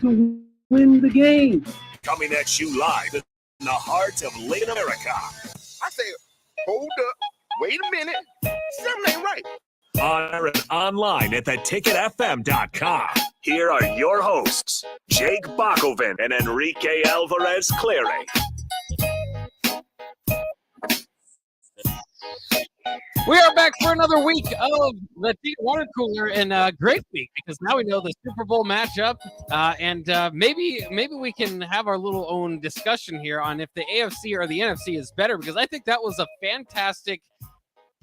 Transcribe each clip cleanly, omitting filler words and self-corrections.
to win the game. Coming at you live in the heart of Lake America. I say, hold up, wait a minute, something ain't right. On air and online at theticketfm.com. Here are your hosts, Jake Bakoven and Enrique Alvarez Clary. We are back for another week of the Water Cooler, and a great week because now we know the Super Bowl matchup, and maybe we can have our little own discussion here on if the AFC or the NFC is better, because I think that was a fantastic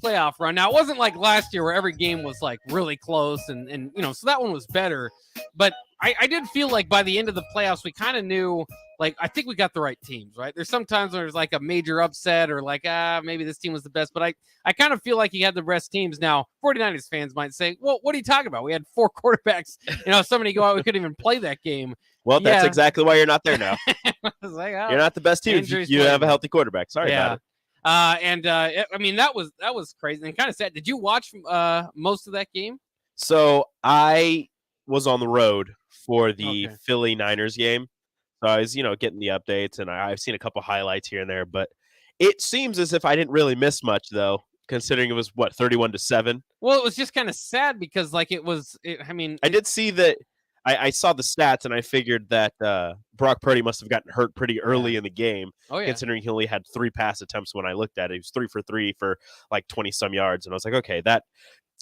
playoff run. Now, it wasn't like last year where every game was like really close, and you know, so that one was better, but I did feel like by the end of the playoffs, we kind of knew, like, I think we got the right teams, right? There's sometimes there's like a major upset or like, maybe this team was the best, but I kind of feel like you had the best teams. Now, 49ers fans might say, well, what are you talking about? We had 4 quarterbacks, you know, somebody go out, we couldn't even play that game. Well, that's exactly why you're not there now. Like, you're not the best team if you have a healthy quarterback. Sorry about it. I mean, that was crazy and kind of sad. Did you watch most of that game? So I was on the road for the Philly Niners game. So I was, getting the updates, and I've seen a couple highlights here and there, but it seems as if I didn't really miss much, though, considering it was, 31-7? Well, it was just kind of sad because, like, I did see that. I saw the stats, and I figured that Brock Purdy must have gotten hurt pretty early in the game, considering he only had 3 pass attempts when I looked at it. He was 3 for 3 for, like, 20-some yards, and I was like, okay, that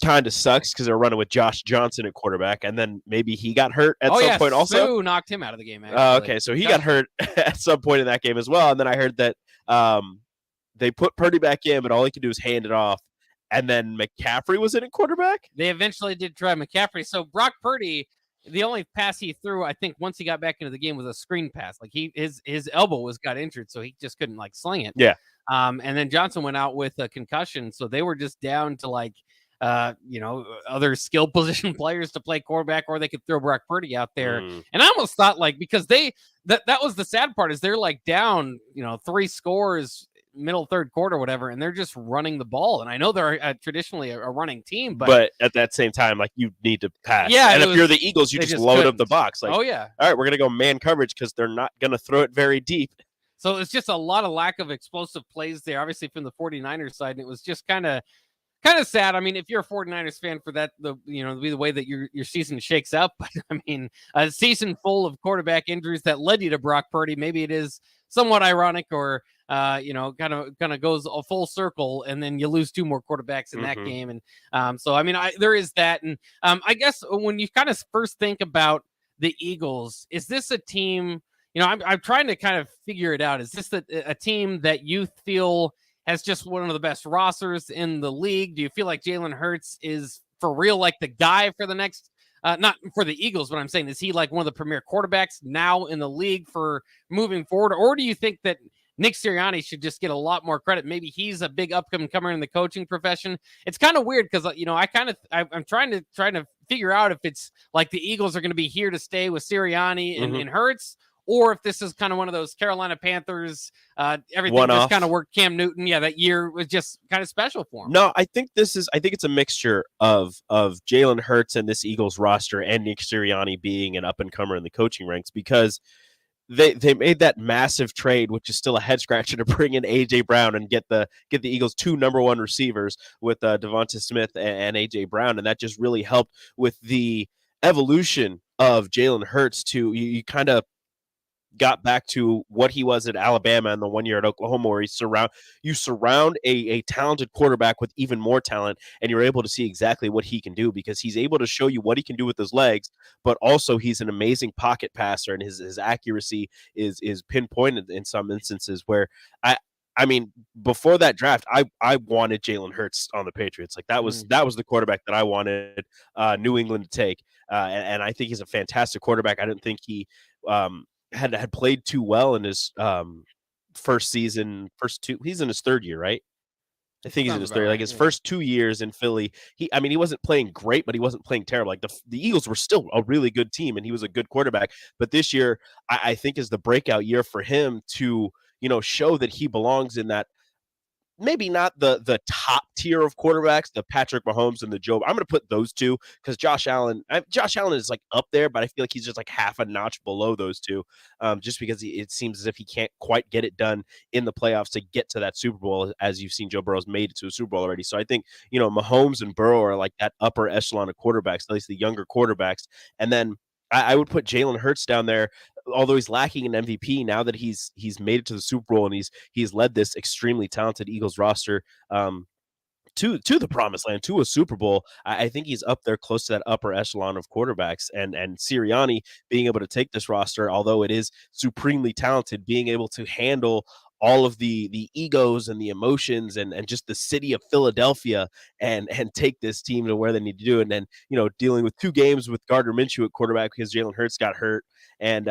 kind of sucks because they're running with Josh Johnson at quarterback, and then maybe he got hurt at some point also. Sue knocked him out of the game. Okay, so he got hurt at some point in that game as well, and then I heard that they put Purdy back in, but all he could do is hand it off, and then McCaffrey was in at quarterback? They eventually did try McCaffrey. So Brock Purdy, the only pass he threw, I think, once he got back into the game was a screen pass. Like his elbow got injured, so he just couldn't, like, sling it. Yeah. And then Johnson went out with a concussion, so they were just down to, like, other skill position players to play quarterback, or they could throw Brock Purdy out there. And I almost thought, like, because that was the sad part, is they're like down, 3 scores middle third quarter, whatever, and they're just running the ball. And I know they're traditionally a running team, but at that same time, like, you need to pass. Yeah, and if you're the Eagles, you just load up the box. Like, oh yeah, all right, we're gonna go man coverage because they're not gonna throw it very deep. So it's just a lot of lack of explosive plays there, obviously from the 49ers side, and it was just kind of sad. I mean, if you're a 49ers fan, for that, be the way that your season shakes up. But I mean, a season full of quarterback injuries that led you to Brock Purdy, maybe it is somewhat ironic, or kind of goes a full circle, and then you lose 2 more quarterbacks in that game. And so I mean, there is that. And I guess when you kind of first think about the Eagles, is this a team? I'm trying to kind of figure it out. Is this a team that you feel has just one of the best rosters in the league? Do you feel like Jalen Hurts is for real, like, the guy for the next, not for the Eagles, but I'm saying, is he like one of the premier quarterbacks now in the league for moving forward? Or do you think that Nick Sirianni should just get a lot more credit? Maybe he's a big upcoming comer in the coaching profession. It's kind of weird because, I'm trying to figure out if it's like the Eagles are going to be here to stay with Sirianni and Hurts, or if this is kind of one of those Carolina Panthers, everything just kind of worked. Cam Newton, that year was just kind of special for him. No, I think it's a mixture of Jalen Hurts and this Eagles roster, and Nick Sirianni being an up-and-comer in the coaching ranks, because they made that massive trade, which is still a head-scratcher, to bring in A.J. Brown and get the Eagles 2 number 1 receivers with Devonta Smith and A.J. Brown, and that just really helped with the evolution of Jalen Hurts to you kind of got back to what he was at Alabama and the 1 year at Oklahoma, where you surround a talented quarterback with even more talent, and you're able to see exactly what he can do, because he's able to show you what he can do with his legs, but also he's an amazing pocket passer, and his accuracy is pinpointed in some instances, where I mean, before that draft, I wanted Jalen Hurts on the Patriots. Like, that was the quarterback that I wanted New England to take, and I think he's a fantastic quarterback. I didn't think he had played too well in his first season. He's in his 3rd year, right? I think he's in his 3rd. Like, his first 2 years in Philly, he wasn't playing great, but he wasn't playing terrible. Like, the Eagles were still a really good team, and he was a good quarterback. But this year, I think, is the breakout year for him to show that he belongs in that maybe not the top tier of quarterbacks, the Patrick Mahomes and the Joe. I'm going to put those two because Josh Allen is like up there, but I feel like he's just like half a notch below those two, just because it seems as if he can't quite get it done in the playoffs to get to that Super Bowl, as you've seen Joe Burrow's made it to a Super Bowl already. So I think, Mahomes and Burrow are like that upper echelon of quarterbacks, at least the younger quarterbacks. And then I would put Jalen Hurts down there, although he's lacking an MVP. Now that he's made it to the Super Bowl and he's led this extremely talented Eagles roster to the promised land, to a Super Bowl. I think he's up there close to that upper echelon of quarterbacks. And Sirianni being able to take this roster, although it is supremely talented, being able to handle all of the egos and the emotions and just the city of Philadelphia and take this team to where they need to do. And then, dealing with 2 games with Gardner Minshew at quarterback because Jalen Hurts got hurt, and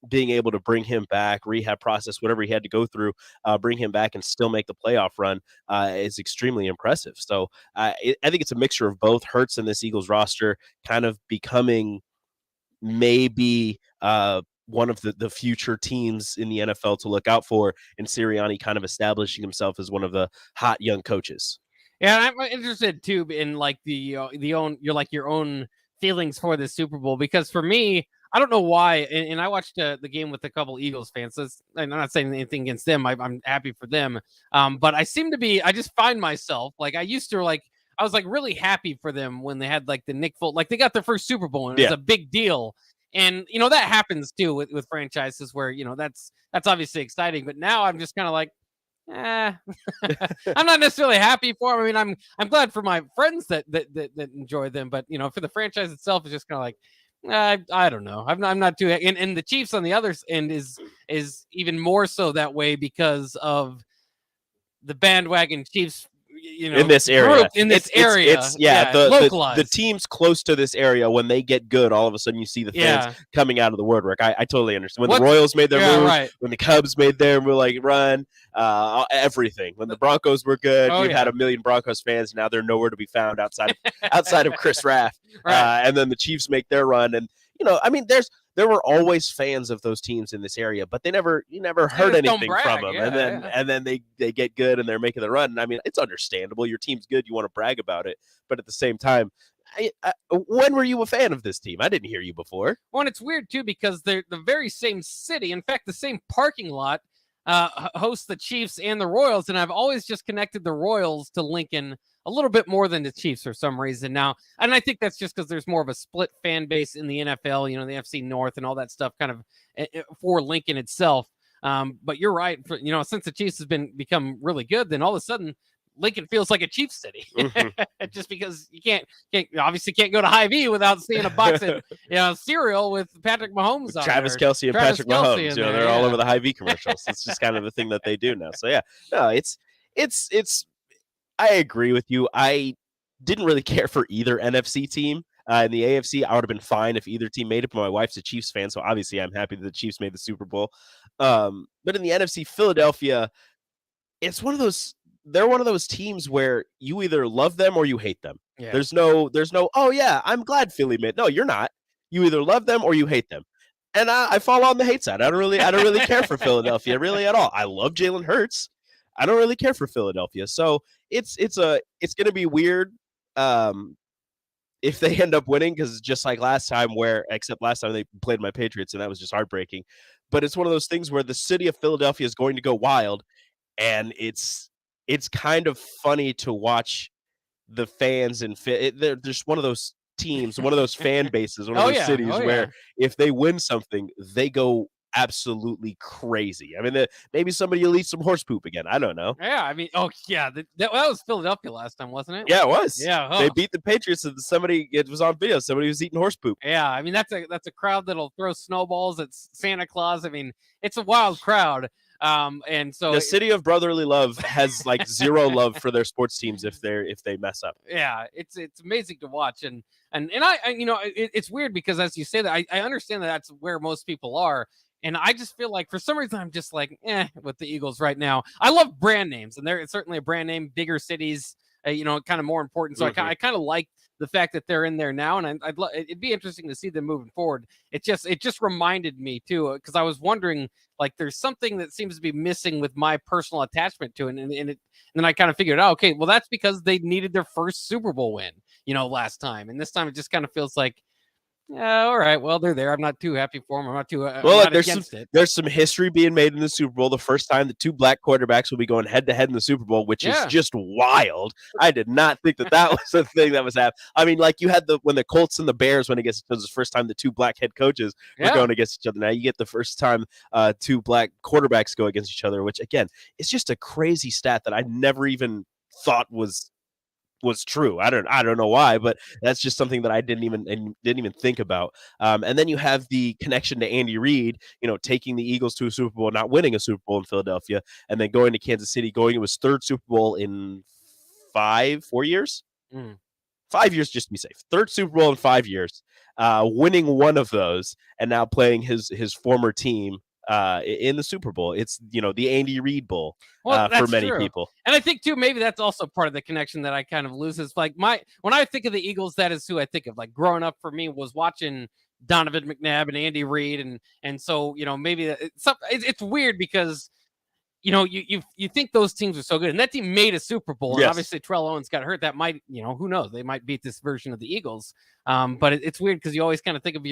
being able to bring him back, rehab process, whatever he had to go through, bring him back and still make the playoff run is extremely impressive. So I think it's a mixture of both. Hurts and this Eagles roster kind of becoming maybe one of the future teams in the NFL to look out for, and Sirianni kind of establishing himself as one of the hot young coaches. Yeah, I'm interested too in like your own feelings for the Super Bowl, because for me, I don't know why, and I watched the game with a couple Eagles fans. So I'm not saying anything against them. I'm happy for them, but I just find myself like I used to like. I was like really happy for them when they had like the Nick Foles, like they got their first Super Bowl and it was a big deal. And that happens too with franchises where that's obviously exciting. But now I'm just kind of like, I'm not necessarily happy for them. I mean, I'm glad for my friends that enjoy them, but for the franchise itself, it's just kind of like, I don't know. I'm not too. And the Chiefs on the other end is even more so that way because of the bandwagon Chiefs. In this area, localized. The teams close to this area, when they get good, all of a sudden you see the fans coming out of the woodwork. I totally understand. When the Royals made their move, when the Cubs made their run, everything. When the Broncos were good, you had a million Broncos fans. Now they're nowhere to be found outside of Chris Raff. And then the Chiefs make their run, and there were always fans of those teams in this area, but you never heard anything from them. And then they get good and they're making the run. And I mean, it's understandable. Your team's good. You want to brag about it. But at the same time, when were you a fan of this team? I didn't hear you before. Well, and it's weird too, because they're the very same city. In fact, the same parking lot hosts the Chiefs and the Royals. And I've always just connected the Royals to Lincoln a little bit more than the Chiefs for some reason now. And I think that's just because there's more of a split fan base in the NFL, the FC North and all that stuff kind of for Lincoln itself. But you're right. Since the Chiefs has become really good, then all of a sudden Lincoln feels like a Chiefs city. Just because you can't go to Hy-Vee without seeing a box of cereal with Patrick Mahomes on Travis there. Kelce and Patrick Mahomes. They're all over the Hy-Vee commercials. It's just kind of the thing that they do now. So yeah, no, it's I agree with you. I didn't really care for either NFC team. In the AFC, I would have been fine if either team made it, but my wife's a Chiefs fan, so obviously I'm happy that the Chiefs made the Super Bowl. But in the NFC, Philadelphia, they're one of those teams where you either love them or you hate them. Yeah. There's no, oh yeah, I'm glad Philly made. No, you're not. You either love them or you hate them. And I fall on the hate side. I don't really care for Philadelphia really at all. I love Jalen Hurts. I don't really care for Philadelphia. So it's going to be weird if they end up winning, because just like last time, except last time they played my Patriots and that was just heartbreaking. But it's one of those things where the city of Philadelphia is going to go wild, and it's kind of funny to watch the fans and they're just one of those teams, one of those fan bases, one of those cities where if they win something, they go absolutely crazy. I mean, maybe somebody will eat some horse poop again. I don't know. Yeah, I mean, that was Philadelphia last time, wasn't it? Yeah, it was. Yeah, they beat the Patriots, and it was on video. Somebody was eating horse poop. Yeah, I mean that's a crowd that'll throw snowballs at Santa Claus. I mean, it's a wild crowd. And so the city of brotherly love has like zero love for their sports teams if they mess up. Yeah, it's amazing to watch, and it's weird because as you say that, I understand that's where most people are. And I just feel like for some reason I'm just like, with the Eagles right now. I love brand names, and they're certainly a brand name, bigger cities, kind of more important. So I kind of like the fact that they're in there now, and it'd be interesting to see them moving forward. It just reminded me too, because I was wondering, like, there's something that seems to be missing with my personal attachment to it, and then I kind of figured out, okay, well, that's because they needed their first Super Bowl win, last time, and this time it just kind of feels like, yeah, all right, well, they're there. I'm not too happy for them. I'm not too I'm not against it. There's some history being made in the Super Bowl. The first time the two black quarterbacks will be going head to head in the Super Bowl, which is just wild. I did not think that was a thing that was happening. I mean, like, you had when the Colts and the Bears went against each other, the first time the two black head coaches were going against each other. Now you get the first time two black quarterbacks go against each other, which, again, it's just a crazy stat that I never even thought was true. I don't know why, but that's just something that I didn't even think about. And then you have the connection to Andy Reid, taking the Eagles to a Super Bowl, not winning a Super Bowl in Philadelphia, and then going to Kansas City, it was third Super Bowl in 4 years. 5 years, just to be safe. Third Super Bowl in 5 years, winning one of those, and now playing his former team in the Super Bowl. It's the Andy Reid Bowl for many people. And I think too, maybe that's also part of the connection that I kind of lose. Is like when I think of the Eagles, that is who I think of. Like, growing up for me was watching Donovan McNabb and Andy Reid, and so maybe it's weird because you think those teams are so good, and that team made a Super Bowl, and obviously Terrell Owens got hurt. That might, who knows, they might beat this version of the Eagles. But it's weird because you always kind of think of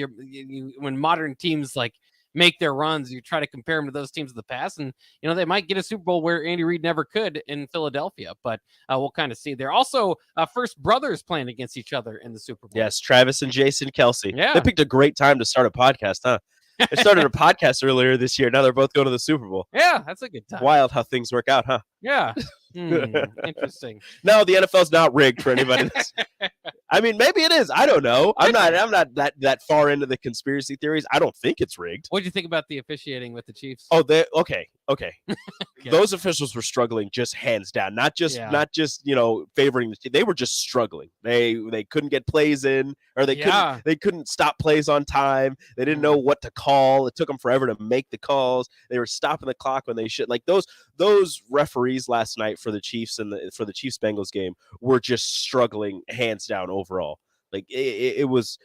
when modern teams like make their runs, you try to compare them to those teams of the past, and they might get a Super Bowl where Andy Reid never could in Philadelphia, but we'll kind of see. They're also first brothers playing against each other in the Super Bowl. Yes, Travis and Jason Kelce. Yeah, they picked a great time to start a podcast, huh? They started a podcast earlier this year. Now they're both going to the Super Bowl. Yeah, that's a good time. Wild how things work out, huh? Yeah. Interesting. No, the NFL's not rigged for anybody. I mean, maybe it is. I don't know. I'm not that far into the conspiracy theories. I don't think it's rigged. What do you think about the officiating with the Chiefs? Oh, okay. Those officials were struggling, just hands down. Not just favoring the team. They were just struggling. They couldn't get plays in, or they couldn't stop plays on time. They didn't know what to call. It took them forever to make the calls. They were stopping the clock when they should. Like, those referees last night for the Chiefs and for the Chiefs Bengals game were just struggling hands down overall. Like, it was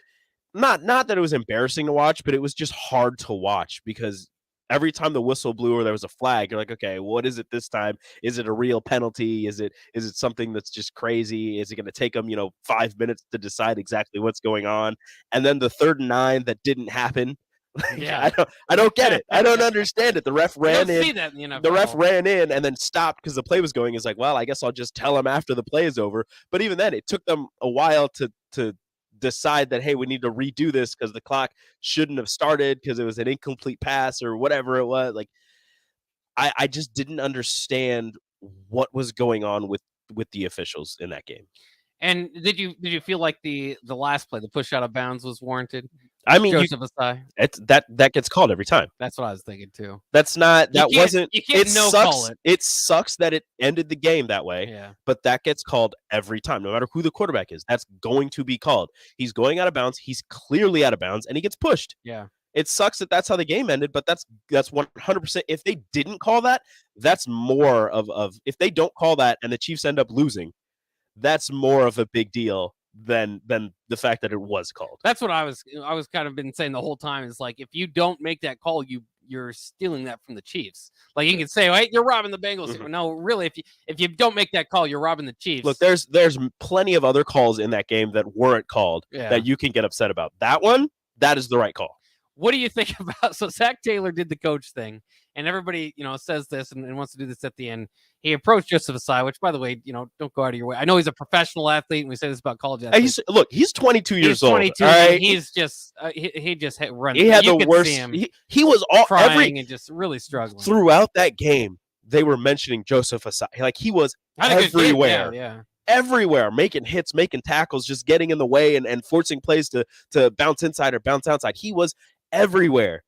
not that it was embarrassing to watch, but it was just hard to watch because every time the whistle blew or there was a flag, you're like, okay, what is it this time? Is it a real penalty? Is it something that's just crazy? Is it going to take them 5 minutes to decide exactly what's going on? And then the 3rd and 9 that didn't happen. I don't get it. I don't understand it. The ref ran in. The ref ran in and then stopped because the play was going. Is like, well, I guess I'll just tell him after the play is over. But even then, it took them a while to decide that, hey, we need to redo this because the clock shouldn't have started because it was an incomplete pass or whatever it was. Like, I just didn't understand what was going on with the officials in that game. And did you feel like the last play, the push out of bounds, was warranted? I mean, Joseph Asai. That gets called every time. That's what I was thinking too. That's not. That wasn't. You can't call it. It sucks that it ended the game that way. Yeah. But that gets called every time, no matter who the quarterback is. That's going to be called. He's going out of bounds. He's clearly out of bounds, and he gets pushed. Yeah. It sucks that that's how the game ended, but that's 100%. If they didn't call that, that's more of if they don't call that and the Chiefs end up losing, that's more of a big deal than the fact that it was called. That's what I was kind of been saying the whole time, is like, if you don't make that call, you're stealing that from the Chiefs. Like, you can say, hey, you're robbing the Bengals. Mm-hmm. No, really, if you don't make that call, you're robbing the Chiefs. Look, there's plenty of other calls in that game that weren't called that you can get upset about. That one, that is the right call. What do you think about? So Zach Taylor did the coach thing, and everybody, says this and wants to do this at the end. He approached Joseph Asai, which, by the way, don't go out of your way. I know he's a professional athlete, and we say this about college athletes. He's 22 years old. 22. Right? He's just he just run. He had the worst. He was all crying and just really struggling throughout that game. They were mentioning Joseph Asai. Like, he was everywhere. Yeah. Everywhere, making hits, making tackles, just getting in the way and forcing plays to bounce inside or bounce outside. He was everywhere,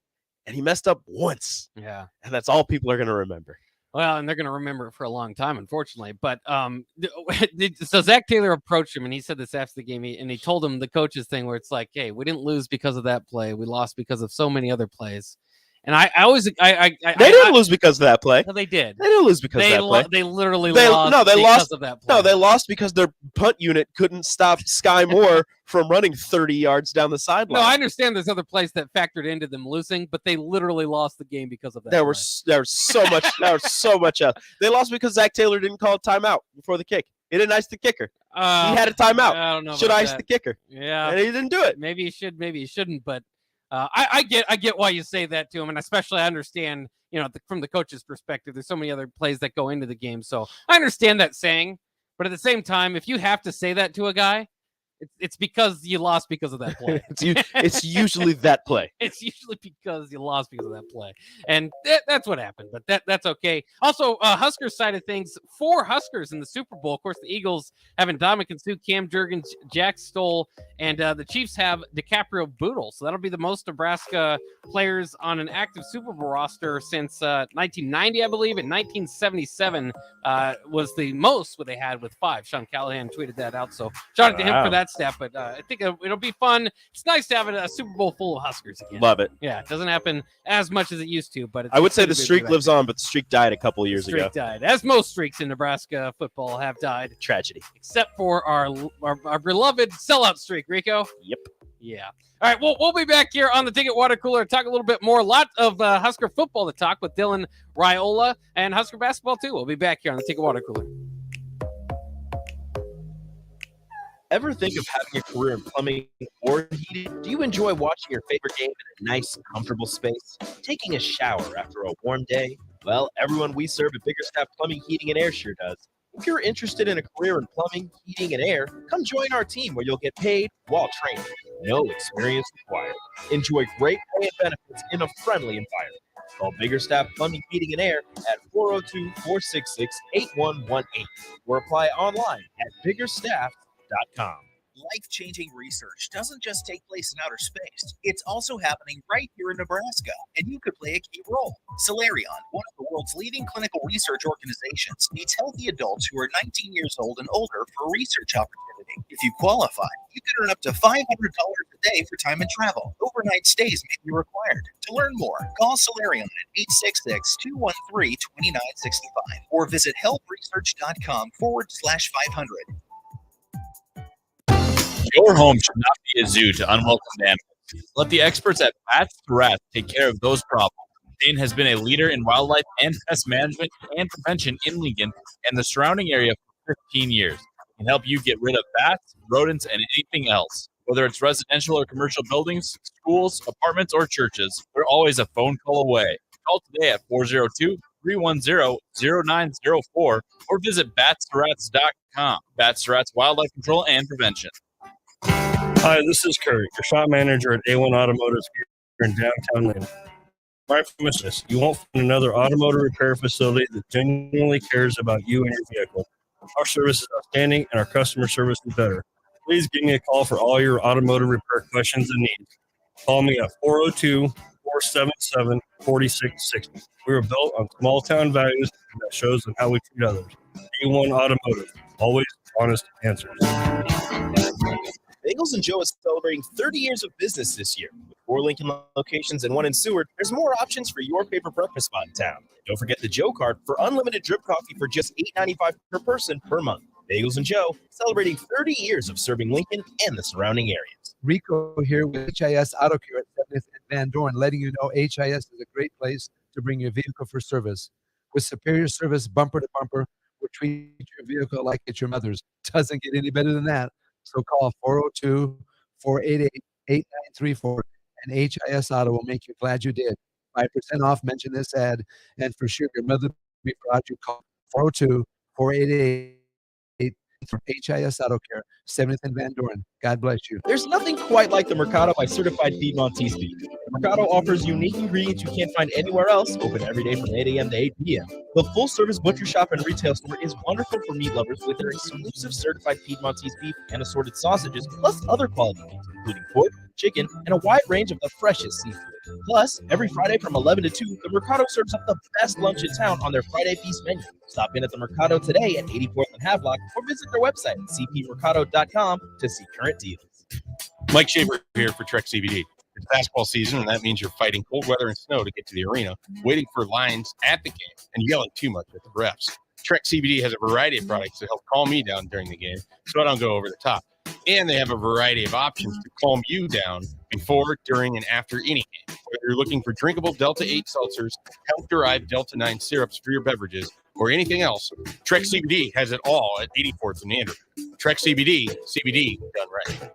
and he messed up once. Yeah, and that's all people are going to remember. Well, and they're going to remember it for a long time, unfortunately. But so Zach Taylor approached him, and he said this after the game, and he told him the coach's thing where it's like, hey, we didn't lose because of that play. We lost because of so many other plays. And I always They didn't lose because of that play. No, they did. They didn't lose because of that play. They literally They lost because of that play. No, they lost because their punt unit couldn't stop Sky Moore from running 30 yards down the sideline. No, I understand there's other plays that factored into them losing, but they literally lost the game because of that. There was so much else. They lost because Zach Taylor didn't call a timeout before the kick. He didn't ice the kicker. He had a timeout. I don't know. Should ice the kicker. Yeah, and he didn't do it. Maybe he should. Maybe he shouldn't. But I get why you say that to him, and especially I understand. From the coach's perspective, there's so many other plays that go into the game, so I understand that saying. But at the same time, if you have to say that to a guy, it's because you lost because of that play. It's usually that play. It's usually because you lost because of that play, and that's what happened. But that's okay. Also, Huskers side of things, 4 Huskers in the Super Bowl. Of course, the Eagles having Dominican Sue, Cam Jurgens, Jack Stoll, and the Chiefs have DiCaprio Bootle. So that'll be the most Nebraska players on an active Super Bowl roster since 1990, I believe. And 1977 was the most what they had with 5. Sean Callahan tweeted that out. So shout out to him for that stat. But I think it'll be fun. It's nice to have a Super Bowl full of Huskers again. Love it. Yeah, it doesn't happen as much as it used to, but I would say the streak lives on, but the streak died a couple of years ago. Died, as most streaks in Nebraska football have died. Tragedy. Except for our beloved sellout streak, Rico. Yep. Yeah. All right, we'll be back here on the Ticket Water Cooler to talk a little bit more. A lot of Husker football to talk with Dylan Raiola and Husker basketball, too. We'll be back here on the Ticket Water Cooler. Ever think of having a career in plumbing or heating? Do you enjoy watching your favorite game in a nice, comfortable space? Taking a shower after a warm day? Well, everyone we serve at Biggerstaff Plumbing, Heating, and Air sure does. If you're interested in a career in plumbing, heating, and air, come join our team where you'll get paid while training. No experience required. Enjoy great pay and benefits in a friendly environment. Call Biggerstaff Plumbing, Heating, and Air at 402-466-8118 or apply online at biggerstaff.com. Life-changing research doesn't just take place in outer space. It's also happening right here in Nebraska, and you could play a key role. Solarion, one of the world's leading clinical research organizations, needs healthy adults who are 19 years old and older for a research opportunity. If you qualify, you can earn up to $500 a day for time and travel. Overnight stays may be required. To learn more, call Solarion at 866-213-2965 or visit helpresearch.com/500. Your home should not be a zoo to unwelcome animals. Let the experts at Bats to Rats take care of those problems. Dane has been a leader in wildlife and pest management and prevention in Lincoln and the surrounding area for 15 years. He can help you get rid of bats, rodents, and anything else. Whether it's residential or commercial buildings, schools, apartments, or churches, we're always a phone call away. Call today at 402-310-0904 or visit batstoRats.com. Bats to Rats Wildlife Control and Prevention. Hi, this is Kurt, your shop manager at A1 Automotive here in downtown Lincoln. I promise this, you won't find another automotive repair facility that genuinely cares about you and your vehicle. Our service is outstanding and our customer service is better. Please give me a call for all your automotive repair questions and needs. Call me at 402-477-4660. We were built on small town values and that shows in how we treat others. A1 Automotive, always honest answers. Bagels & Joe is celebrating 30 years of business this year. With 4 Lincoln locations and 1 in Seward, there's more options for your favorite breakfast spot in town. Don't forget the Joe card for unlimited drip coffee for just $8.95 per person per month. Bagels & Joe, celebrating 30 years of serving Lincoln and the surrounding areas. Rico here with HIS Auto Care at 70th and Van Dorn, letting you know HIS is a great place to bring your vehicle for service. With superior service bumper to bumper, we'll treat your vehicle like it's your mother's. Doesn't get any better than that. So call 402-488-8934 and HIS Auto will make you glad you did. 5% off, mention this ad, and for sure your mother will be proud you call 402-488 from HIS Auto Care, 70th and Van Dorn. God bless you. There's nothing quite like the Mercado by Certified Piedmontese Beef. The Mercado offers unique ingredients you can't find anywhere else, open every day from 8 a.m. to 8 p.m. The full-service butcher shop and retail store is wonderful for meat lovers with their exclusive Certified Piedmontese Beef and assorted sausages, plus other quality meats, including pork, chicken, and a wide range of the freshest seafood. Plus, every Friday from 11 to 2, the Mercado serves up the best lunch in town on their Friday Feast menu. Stop in at the Mercado today at 84th and Havelock or visit their website at cpmercado.com to see current deals. Mike Shaver here for Trek CBD. It's basketball season, and that means you're fighting cold weather and snow to get to the arena, waiting for lines at the game, and yelling too much at the refs. Trek CBD has a variety of products to help calm me down during the game so I don't go over the top. And they have a variety of options to calm you down before, during, and after any game. Whether you're looking for drinkable Delta 8 seltzers, health-derived Delta 9 syrups for your beverages, or anything else, Trek CBD has it all at 84th and Andrew. Trek CBD done right.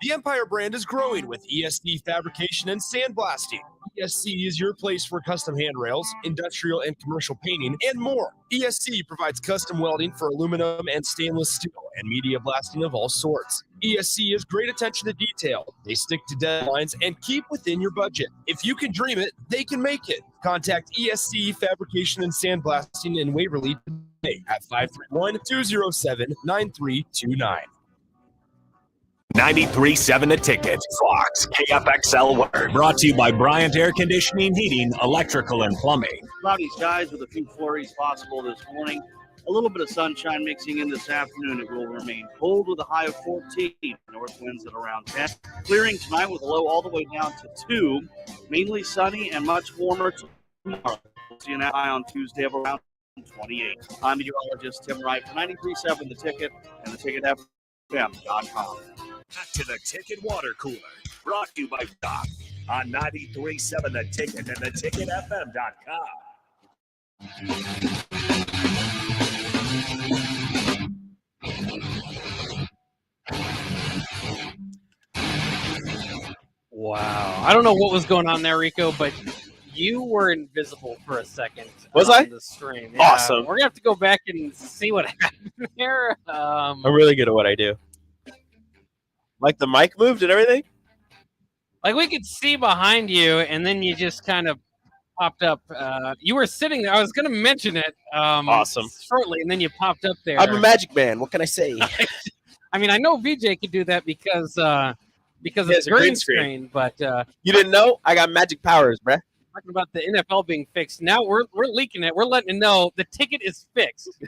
The Empire brand is growing with ESC fabrication and sandblasting. ESC is your place for custom handrails, industrial and commercial painting, and more. ESC provides custom welding for aluminum and stainless steel and media blasting of all sorts. ESC has great attention to detail. They stick to deadlines and keep within your budget. If you can dream it, they can make it. Contact ESC Fabrication and Sandblasting in Waverly today at 531-207-9329. 93.7 The Ticket, Fox, KFXL weather. Brought to you by Bryant Air Conditioning, Heating, Electrical, and Plumbing. Cloudy skies with a few flurries possible this morning. A little bit of sunshine mixing in this afternoon. It will remain cold with a high of 14. North winds at around 10. Clearing tonight with a low all the way down to 2. Mainly sunny and much warmer tomorrow. We'll see an high on Tuesday of around 28. I'm meteorologist Tim Wright for 93.7 The Ticket and theticketfm.com. Back to the Ticket Water Cooler. Brought to you by Doc on 93.7 The Ticket and theticketfm.com. Wow. I don't know what was going on there, Rico, but you were invisible for a second. Was on I? The stream. Awesome. We're going to have to go back and see what happened there. I'm really good at what I do. Like the mic moved and everything? Like we could see behind you, and then you just kind of popped up. You were sitting there. I was going to mention it Awesome. shortly, and then you popped up there. I'm a magic man. What can I say? I mean, I know VJ could do that because of the green screen, but you didn't know? I got magic powers, bruh. Talking about the NFL being fixed. Now we're leaking it. We're letting it know the ticket is fixed.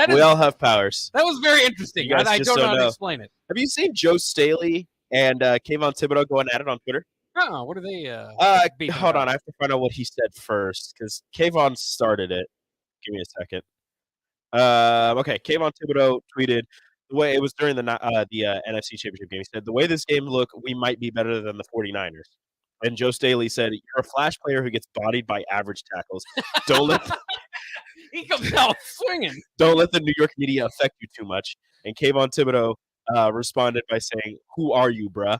We all have powers. That was very interesting. You guys I just don't know how to know. explain it. Have you seen Joe Staley and Kayvon Thibodeau going at it on Twitter? Oh, what are they? Hold on. I have to find out what he said first because Kayvon started it. Give me a second. Okay, Kayvon Thibodeau tweeted the way it was during the NFC Championship game. He said, "The way this game look, we might be better than the 49ers." And Joe Staley said, "You're a flash player who gets bodied by average tackles. Don't let He comes out swinging. Don't let the New York media affect you too much." And Kayvon Thibodeau responded by saying, "Who are you, bruh?"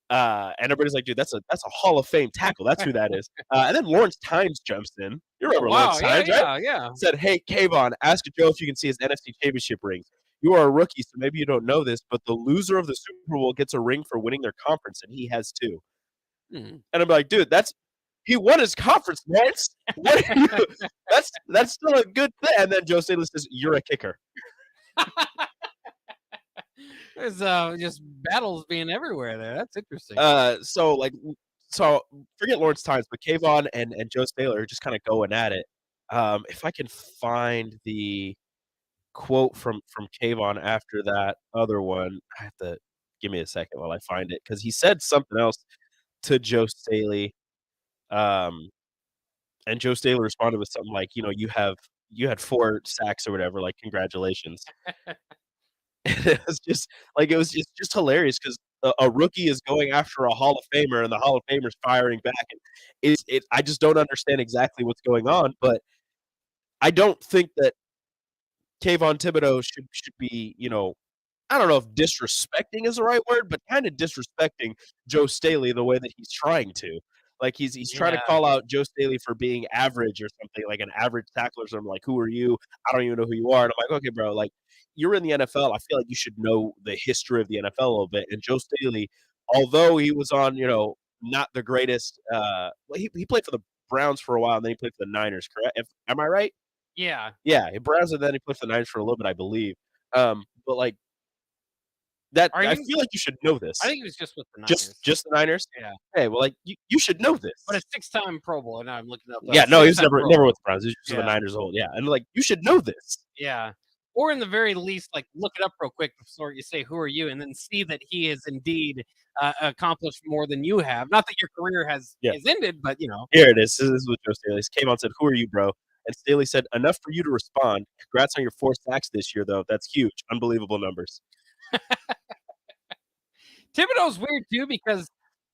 And everybody's like, "Dude, that's a Hall of Fame tackle. That's who that is." And then Lawrence Tynes jumps in. You remember Lawrence Tynes, right? Yeah. Said, "Hey, Kayvon, ask Joe if you can see his NFC Championship rings. You are a rookie, so maybe you don't know this, but the loser of the Super Bowl gets a ring for winning their conference, and he has two." And I'm like, "Dude, he won his conference, Lawrence. What are you? That's still a good thing." And then Joe Staley says, "You're a kicker." There's just battles being everywhere there. That's interesting. So forget Lawrence Tynes, but Kayvon and Joe Staley are just kind of going at it. If I can find the quote from Kayvon after that other one, I have to give me a second while I find it because he said something else to Joe Staley. And Joe Staley responded with something like, you had 4 sacks or whatever, like, congratulations. And it was just hilarious because a rookie is going after a Hall of Famer and the Hall of Famer's firing back. And I just don't understand exactly what's going on, but I don't think that Kayvon Thibodeau should be, I don't know if disrespecting is the right word, but kind of disrespecting Joe Staley the way that he's trying to. Like he's trying to call out Joe Staley for being average or something, like an average tackler. So I'm like, "Who are you? I don't even know who you are." And I'm like, "Okay, bro, like you're in the NFL. I feel like you should know the history of the NFL a little bit." And Joe Staley, although he was on, not the greatest, he played for the Browns for a while, and then he played for the Niners, correct? Am I right? Yeah. Yeah, Browns, and then he played for the Niners for a little bit, I believe. But like that, I feel like you should know this. I think it was just with the Niners. Just the Niners? Yeah. Hey, well, like you should know this. But a 6-time Pro Bowl, and I'm looking up. Yeah, no, he was never with the Browns. He was just the Niners old. Yeah, and like you should know this. Yeah. or in the very least, like look it up real quick before you say who are you, and then see that he has indeed accomplished more than you have. Not that your career has ended, but Here it is. This is what Joe Staley came on and said, "Who are you, bro?" And Staley said, "Enough for you to respond. Congrats on your 4 sacks this year, though. That's huge. Unbelievable numbers." Thibodeau's weird too because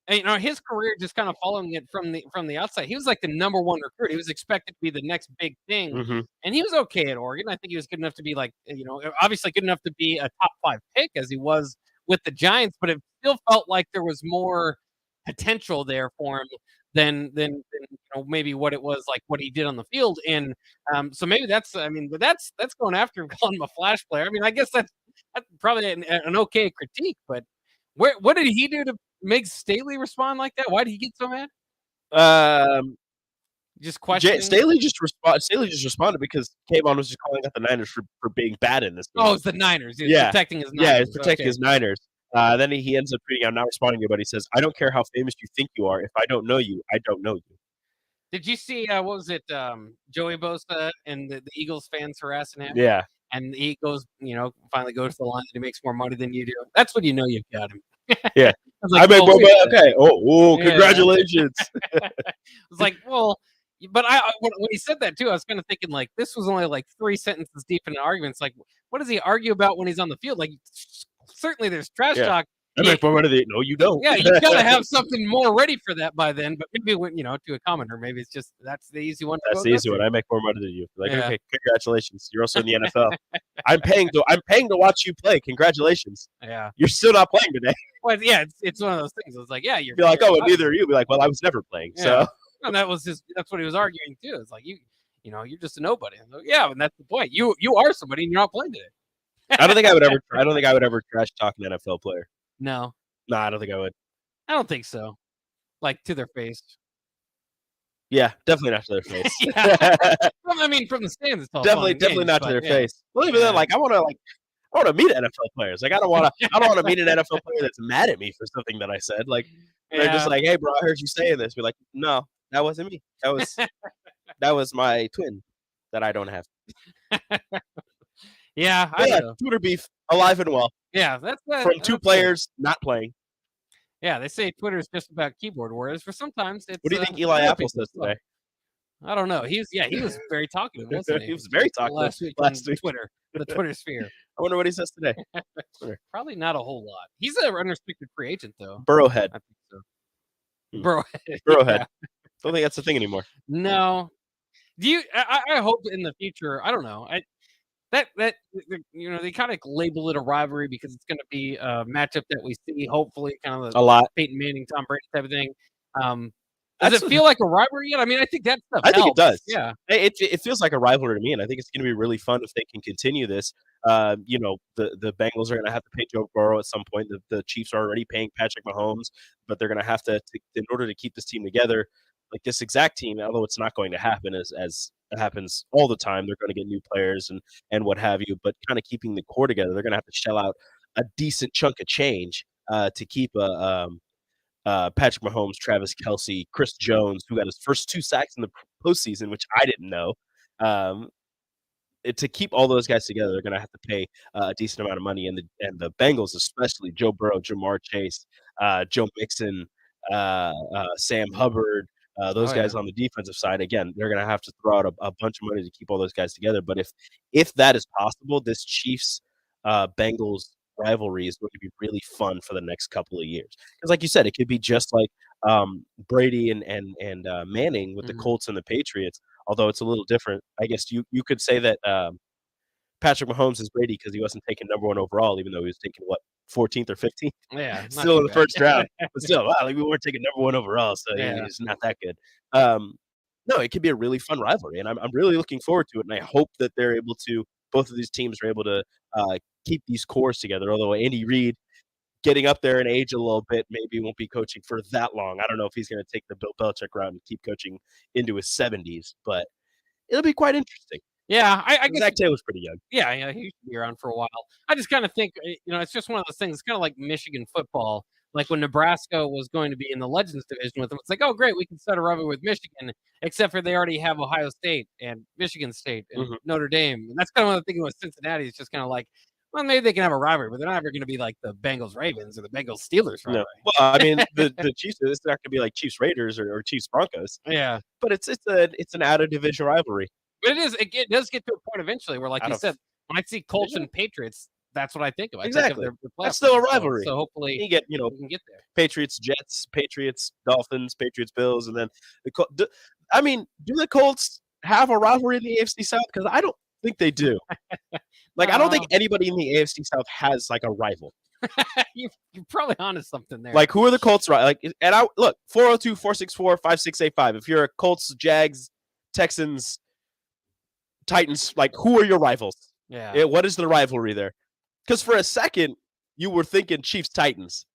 his career just kind of following it from the outside. He was like the number one recruit. He was expected to be the next big thing, Mm-hmm. and he was okay at Oregon. I think he was good enough to be like obviously good enough to be a top 5 pick as he was with the Giants, but it still felt like there was more potential there for him than maybe what it was like what he did on the field. And so maybe that's going after him, calling him a flash player. I mean, I guess that's probably an okay critique, but what did he do to make Staley respond like that? Why did he get so mad? Just questioning. Staley just responded because Kayvon was just calling out the Niners for being bad in this game. Oh, it's the Niners. He was protecting his Niners. Yeah, he's protecting his Niners. Then he ends up tweeting, "I'm not responding to you," but he says, "I don't care how famous you think you are. If I don't know you, I don't know you." Did you see what was it? Joey Bosa and the Eagles fans harassing him. Yeah, and he goes, finally goes to the line and he makes more money than you do. That's when you know you've got him. Yeah, I make more money. Okay. Oh, congratulations. It's like, well. But when he said that too, I was kind of thinking like this was only like 3 sentences deep in an argument. It's like, what does he argue about when he's on the field? Like, certainly there's trash talk. I make more money than no, you don't. Yeah, you gotta have something more ready for that by then. But maybe when to a commenter, maybe it's just that's the easy one. That's the easy one. I make more money than you. Like, okay, congratulations. You're also in the NFL. I'm paying to watch you play. Congratulations. Yeah, you're still not playing today. Well, yeah, it's one of those things. It's like, yeah, you're like, oh, and neither are you. Be like, well, I was never playing. So. And that's what he was arguing too. It's like you're just a nobody. Like, yeah, and that's the point. You are somebody, and you're not playing today. I don't think I would ever trash talk an NFL player. No, I don't think I would. I don't think so. Like to their face. Yeah, definitely not to their face. Well, I mean, from the stands, it's all definitely not to their face. Well, even then, like I want to meet NFL players. Like I don't want to meet an NFL player that's mad at me for something that I said. Like they're just like, hey, bro, I heard you saying this. Be like, no, that wasn't me. That was my twin that I don't have. Yeah, Twitter beef alive and well. Yeah, that's from 2 players not playing. Yeah, they say Twitter is just about keyboard warriors. For sometimes it's. What do you think Eli Apple says today? I don't know. He was very talkative, wasn't he? He was very talkative last week. Twitter, the Twitter sphere. I wonder what he says today. Probably not a whole lot. He's an unrestricted free agent, though. Burrowhead. I think so. Burrowhead. Burrowhead. Don't think that's the thing anymore. No. Do you? I hope in the future. I don't know. That they kind of label it a rivalry because it's going to be a matchup that we see. Hopefully, kind of a lot. Peyton Manning, Tom Brady type of thing. Does it feel like a rivalry yet? I mean, I think that stuff helps. Think it does. Yeah, it feels like a rivalry to me, and I think it's going to be really fun if they can continue this. The Bengals are going to have to pay Joe Burrow at some point. The Chiefs are already paying Patrick Mahomes, but they're going to have to in order to keep this team together. Like this exact team, although it's not going to happen as it happens all the time, they're going to get new players and what have you. But kind of keeping the core together, they're going to have to shell out a decent chunk of change to keep Patrick Mahomes, Travis Kelce, Chris Jones, who got his first 2 sacks in the postseason, which I didn't know. To keep all those guys together, they're going to have to pay a decent amount of money, and the Bengals, especially Joe Burrow, Jamar Chase, Joe Mixon, Sam Hubbard. Those guys on the defensive side, again, they're going to have to throw out a bunch of money to keep all those guys together. But if that is possible, this Chiefs Bengals rivalry is going to be really fun for the next couple of years. Because, like you said, it could be just like Brady and Manning with the Colts and the Patriots. Although it's a little different, I guess you could say that Patrick Mahomes is Brady because he wasn't taken number 1 overall, even though he was taken 14th or 15th. Yeah, still in the first round, but still, wow, we weren't taking number 1 overall, so he's not that good. No, it could be a really fun rivalry, and I'm really looking forward to it. And I hope that both of these teams are able to keep these cores together. Although Andy Reid, getting up there in age a little bit, maybe won't be coaching for that long. I don't know if he's going to take the Bill Belichick route and keep coaching into his 70s, but it'll be quite interesting. Yeah, I guess Zach Taylor's pretty young. Yeah, he should be around for a while. I just kind of think, it's just one of those things. It's kind of like Michigan football. like when Nebraska was going to be in the Legends division with them, it's like, oh, great, we can start a rivalry with Michigan, except for they already have Ohio State and Michigan State and Notre Dame. And that's kind of what I'm thinking with Cincinnati. It's just kind of like, well, maybe they can have a rivalry, but they're not ever going to be like the Bengals Ravens or the Bengals Steelers rivalry. No. Well, I mean, the Chiefs, it's not going to be like Chiefs Raiders or Chiefs Broncos. Yeah. But it's an out of division rivalry. But it does get to a point eventually where, like you said, when I see Colts and Patriots, that's what I think of. I Exactly. think of their That's still a rivalry. So hopefully you get, we can get there. Patriots, Jets, Patriots, Dolphins, Patriots, Bills, and then do the Colts have a rivalry in the AFC South? Because I don't think they do. Like, I don't think anybody in the AFC South has like a rival. You're probably onto something there. Like, who are the Colts? Like, and I look 402-464-5685. If you're a Colts, Jags, Texans, Titans, like, who are your rivals? Yeah. What is the rivalry there? Because for a second, you were thinking Chiefs Titans.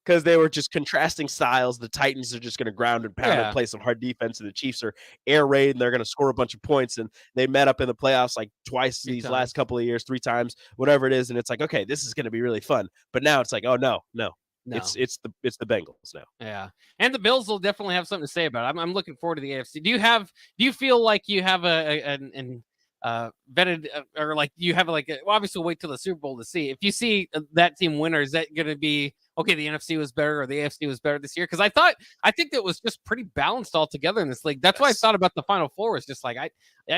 Because they were just contrasting styles. The Titans are just going to ground and pound and play some hard defense, and the Chiefs are air raid, and they're going to score a bunch of points. And they met up in the playoffs like twice these last couple of years, 3 times, whatever it is. And it's like, okay, this is going to be really fun. But now it's like, oh no. It's the Bengals now. Yeah, and the Bills will definitely have something to say about it. I'm looking forward to the AFC. Do you feel like you have an vetted or like you have like obviously we'll wait till the Super Bowl to see if you see that team winner? Is that going to be okay? The NFC was better or the AFC was better this year? Because I think that was just pretty balanced altogether in this league. That's why I thought about the Final Four was just like I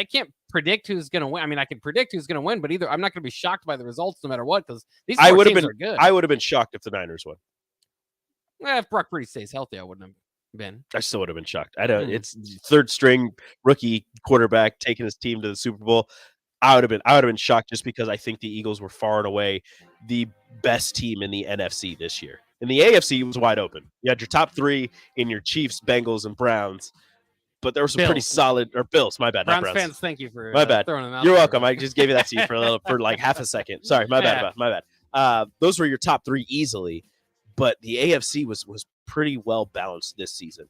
can't predict who's going to win. I mean, I can predict who's going to win, but either I'm not going to be shocked by the results no matter what because these teams are good. I would have been shocked if the Niners won. If Brock Purdy stays healthy, I wouldn't have been. I still would have been shocked. I don't. It's third string rookie quarterback taking his team to the Super Bowl. I would have been shocked just because I think the Eagles were far and away the best team in the NFC this year. In the AFC, it was wide open. You had your top 3 in your Chiefs, Bengals, and Browns, but there were some pretty solid Bills. My bad. Browns fans, thank you for my bad. Throwing them out You're there. welcome. I just gave you that to you for like half a second. Sorry, my bad. Those were your top 3 easily. But the AFC was pretty well balanced this season.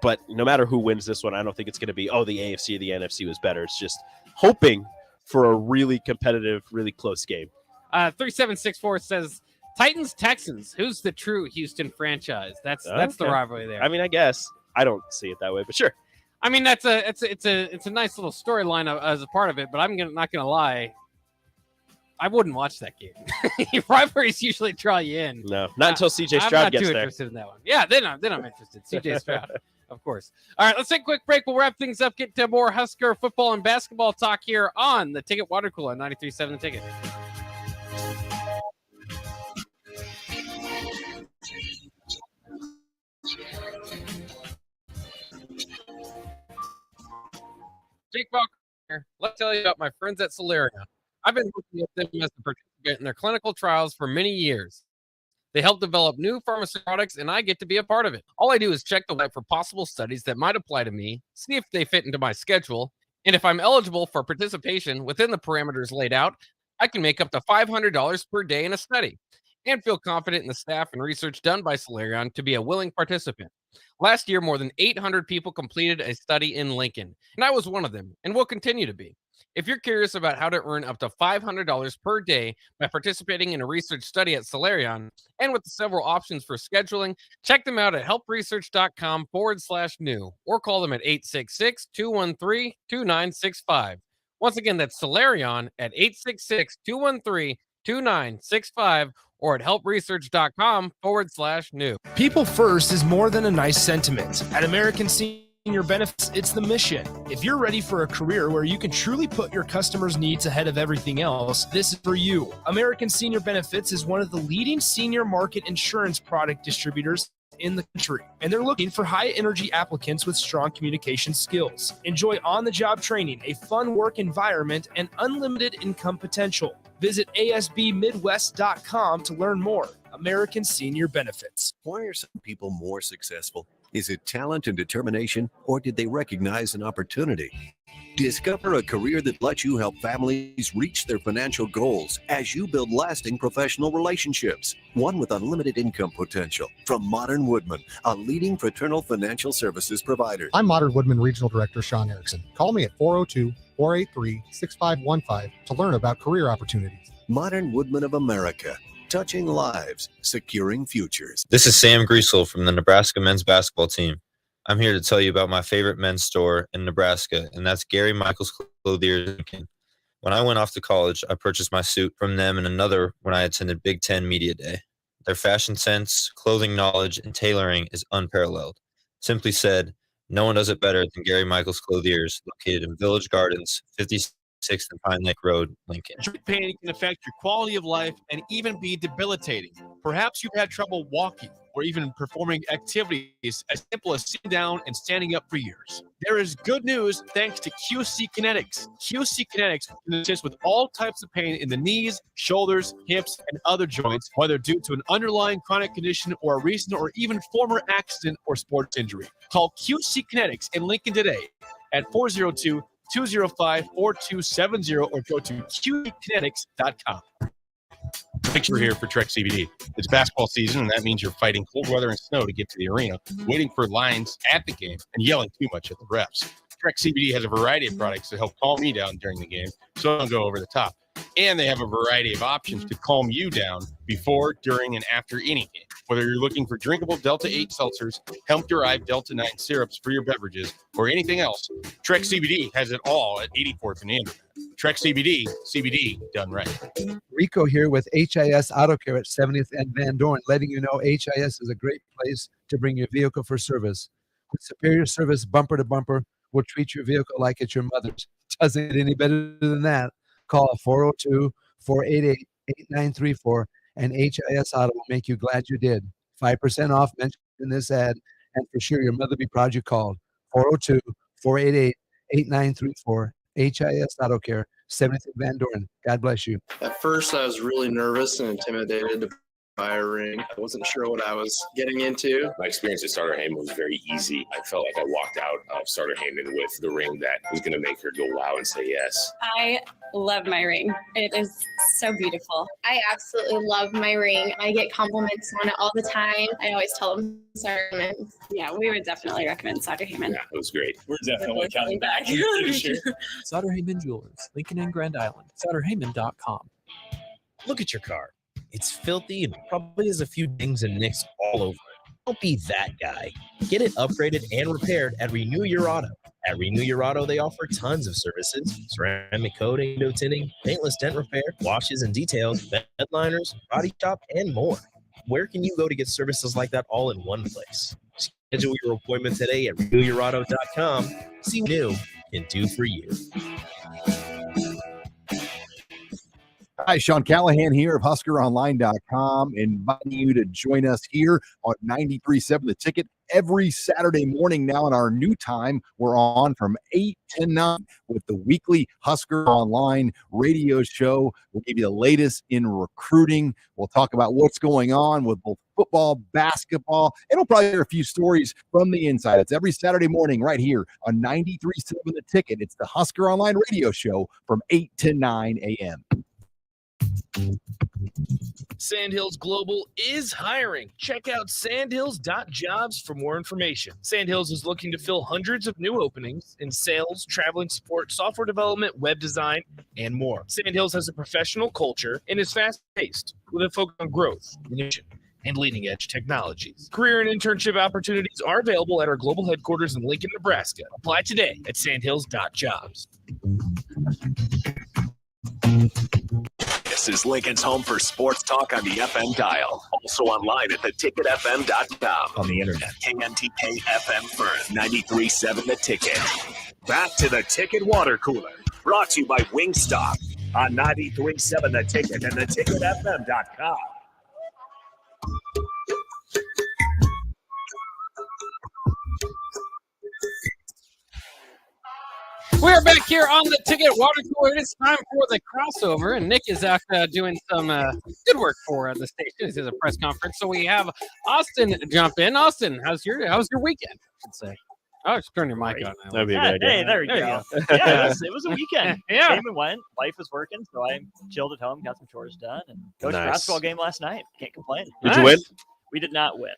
But no matter who wins this one, I don't think it's going to be, the AFC or the NFC was better. It's just hoping for a really competitive, really close game. 3764 says, Titans, Texans. Who's the true Houston franchise? That's the rivalry there. I mean, I guess. I don't see it that way, but sure. I mean, it's a nice little storyline as a part of it, but not going to lie. I wouldn't watch that game. Rivalries usually draw you in. No, not until CJ Stroud gets there. I'm not too interested in that one. Yeah, then I'm interested. CJ Stroud, of course. All right, let's take a quick break. We'll wrap things up, get to more Husker football and basketball talk here on the Ticket Water Cooler on 93.7 The Ticket. Jake Balker here. Let's tell you about my friends at Solarion. I've been working with them as a participant in their clinical trials for many years. They help develop new pharmaceutical products, and I get to be a part of it. All I do is check the web for possible studies that might apply to me, see if they fit into my schedule, and if I'm eligible for participation within the parameters laid out, I can make up to $500 per day in a study and feel confident in the staff and research done by Solarion to be a willing participant. Last year, more than 800 people completed a study in Lincoln, and I was one of them and will continue to be. If you're curious about how to earn up to $500 per day by participating in a research study at Solarion, and with the several options for scheduling, check them out at helpresearch.com/new or call them at 866-213-2965. Once again, that's Solarion at 866-213-2965 or at helpresearch.com/new. People first is more than a nice sentiment. At American Senior Benefits, it's the mission. If you're ready for a career where you can truly put your customers' needs ahead of everything else, this is for you. American Senior Benefits is one of the leading senior market insurance product distributors in the country, and they're looking for high-energy applicants with strong communication skills. Enjoy on-the-job training, a fun work environment, and unlimited income potential. Visit asbmidwest.com to learn more. American Senior Benefits. Why are some people more successful? Is it talent and determination, or did they recognize an opportunity? Discover a career that lets you help families reach their financial goals as you build lasting professional relationships, one with unlimited income potential. From Modern Woodman, a leading fraternal financial services provider. I'm Modern Woodman Regional Director Sean Erickson. Call me at 402-483-6515 to learn about career opportunities. Modern Woodman of America. touching lives, securing futures. This is Sam Griesel from the Nebraska men's basketball team. I'm here to tell you about my favorite men's store in Nebraska, and that's Gary Michaels Clothiers in Lincoln. When I went off to college, I purchased my suit from them and another when I attended Big Ten Media Day. Their fashion sense, clothing knowledge, and tailoring is unparalleled. Simply said, no one does it better than Gary Michaels Clothiers, located in Village Gardens, 56th and Pine Lake Road, Lincoln. Joint pain can affect your quality of life and even be debilitating. Perhaps you've had trouble walking or even performing activities as simple as sitting down and standing up for years. There is good news thanks to QC Kinetics. QC Kinetics can assist with all types of pain in the knees, shoulders, hips, and other joints, whether due to an underlying chronic condition or a recent or even former accident or sports injury. Call QC Kinetics in Lincoln today at 402-205-4270 or go to qkinetics.com. Picture here for Trek CBD. It's basketball season, and that means you're fighting cold weather and snow to get to the arena, waiting for lines at the game, and yelling too much at the refs. Trek CBD has a variety of products to help calm me down during the game, so I don't go over the top. And they have a variety of options to calm you down before, during, and after any game. Whether you're looking for drinkable Delta 8 seltzers, hemp-derived Delta 9 syrups for your beverages, or anything else, Trek CBD has it all at 84th and Anderson. Trek CBD, CBD done right. Rico here with HIS Auto Care at 70th and Van Dorn, letting you know HIS is a great place to bring your vehicle for service. With superior service, bumper to bumper, we'll treat your vehicle like it's your mother's. Doesn't get any better than that. Call 402-488-8934, and HIS Auto will make you glad you did. 5% off mentioned in this ad, and for sure your mother be proud you called. 402-488-8934. HIS Auto Care, 70th and Van Dorn. God bless you. At first, I was really nervous and intimidated to buy a ring. I wasn't sure what I was getting into. My experience at Starter Heyman was very easy. I felt like I walked out of Starter Heyman with the ring that was going to make her go wow and say yes. I love my ring. It is so beautiful. I absolutely love my ring. I get compliments on it all the time. I always tell them Starter Heyman. Yeah, we would definitely recommend Starter Heyman. Yeah, it was great. We're definitely coming back. Sauter Heyman Jewelers, Lincoln and Grand Island. SauterHeyman.com. Look at your car. It's filthy and probably has a few dings and nicks all over it. Don't be that guy. Get it upgraded and repaired at Renew Your Auto. At Renew Your Auto, they offer tons of services: ceramic coating, window tinting, paintless dent repair, washes and details, bed liners, body shop, and more. Where can you go to get services like that all in one place? Schedule your appointment today at RenewYourAuto.com. See what new can do for you. Hi, Sean Callahan here of HuskerOnline.com, inviting you to join us here on 93.7 The Ticket every Saturday morning. Now in our new time, we're on from 8 to 9 with the weekly Husker Online radio show. We'll give you the latest in recruiting. We'll talk about what's going on with both football, basketball, and we'll probably hear a few stories from the inside. It's every Saturday morning right here on 93.7 The Ticket. It's the Husker Online radio show from 8 to 9 a.m. Sandhills Global is hiring. Check out sandhills.jobs for more information. Sandhills is looking to fill hundreds of new openings in sales, traveling support, software development, web design, and more. Sandhills has a professional culture and is fast-paced with a focus on growth, innovation, and leading-edge technologies. Career and internship opportunities are available at our global headquarters in Lincoln, Nebraska. Apply today at sandhills.jobs. This is Lincoln's home for sports talk on the FM dial. Also online at theticketfm.com. On the internet, KNTK FM Firth, 93.7 The Ticket. Back to the Ticket Water Cooler. Brought to you by Wingstop on 93.7 The Ticket and theticketfm.com. We're back here on the Ticket Water Cooler. It's time for the crossover, and Nick is out doing some good work for the station. This is a press conference, so we have Austin jump in. Austin, how's your weekend? I should say. Oh, just turn your mic on now. That'd be a good idea. Hey, there you go. Yeah, it was a weekend. Yeah. Came and went. Life was working, so I chilled at home, got some chores done, and coached a basketball game last night. Can't complain. Did you win? We did not win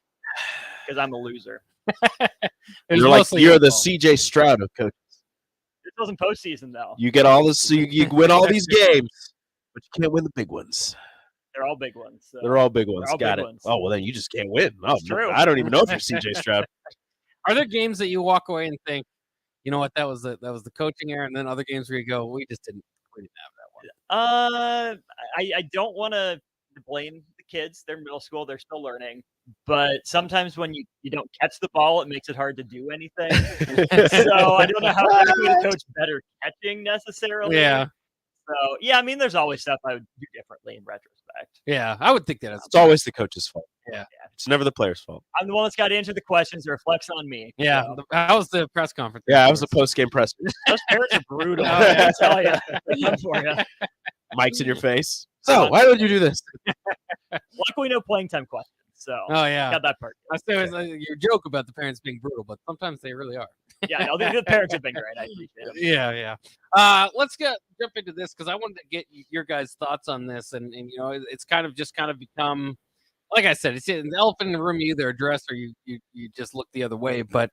because I'm a loser. You're the CJ Stroud of coaches. This wasn't postseason though. You get all this, you win all these games, but you can't win the big ones. They're all big ones. So. They're all big ones. All Got big it. ones. Oh, well, then you just can't win. Oh, It's true. I don't even know if you're CJ Stroud. Are there games that you walk away and think, you know what, that was the coaching error, and then other games where you go, we didn't have that one? I don't want to blame the kids. They're middle school. They're still learning. But sometimes when you don't catch the ball, it makes it hard to do anything. So I don't know how they're going to coach better catching necessarily. Yeah. So, yeah, I mean, there's always stuff I would do differently in retrospect. Yeah, I would think that it's always the coach's fault. Yeah. It's never the player's fault. I'm the one that's got to answer the questions. It reflects on me. Yeah. So. How was the press conference? Yeah, I was a post-game press. Those parents are brutal. I tell you. They're done for you. Mike's in your face. So, why would you do this? Luckily, no playing time questions. So, Oh, yeah. got that part. I say your joke about the parents being brutal, but sometimes they really are. Yeah, no, the parents have been great. I appreciate it. Yeah. Let's jump into this because I wanted to get your guys' thoughts on this, and you know, it's kind of become, like I said, it's an elephant in the room. You either address or you just look the other way. But